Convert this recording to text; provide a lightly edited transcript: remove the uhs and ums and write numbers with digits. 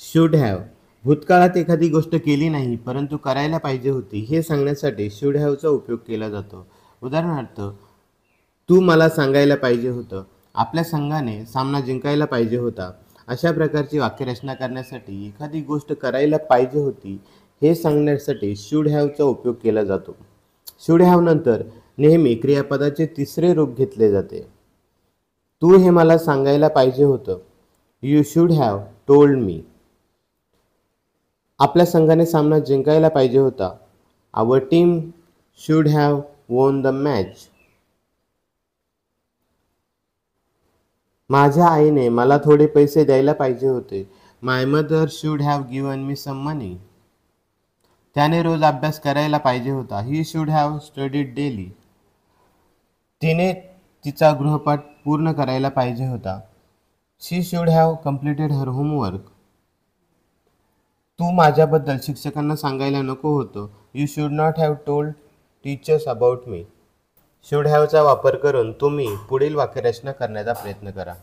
Should have भूतकाळात एखादी गोष्ट केली नाही परंतु करायला पाहिजे होती हे सांगण्यासाठी शुड हॅवचा उपयोग केला जातो. उदाहरणार्थ, तू मला सांगायला पाहिजे होतं, आपल्या संघाने सामना जिंकायला पाहिजे होता. अशा प्रकारची वाक्यरचना करण्यासाठी एखादी गोष्ट करायला पाहिजे होती हे सांगण्यासाठी शुड हॅवचा उपयोग केला जातो. शुड हॅव नंतर नेहमी क्रियापदाचे तिसरे रूप घेतले जाते. तू हे मला सांगायला पाहिजे होतं. You should have told me. आपल्या संघाने सामना जिंकायला पाहिजे होता. Our team should have won the match. माझ्या आईने मला थोडे पैसे द्यायला पाहिजे होते. My mother should have given me some money. त्याने रोज अभ्यास करायला पाहिजे होता. He should have studied daily. तिने तिचा गृहपाठ पूर्ण करायला पाहिजे होता. She should have completed her homework. तू माझ्याबद्दल शिक्षकांना सांगायला नको होतं. You should not have told teachers about me. Should हॅवचा वापर करून तुम्ही पुढील वाक्यरचना करण्याचा प्रयत्न करा.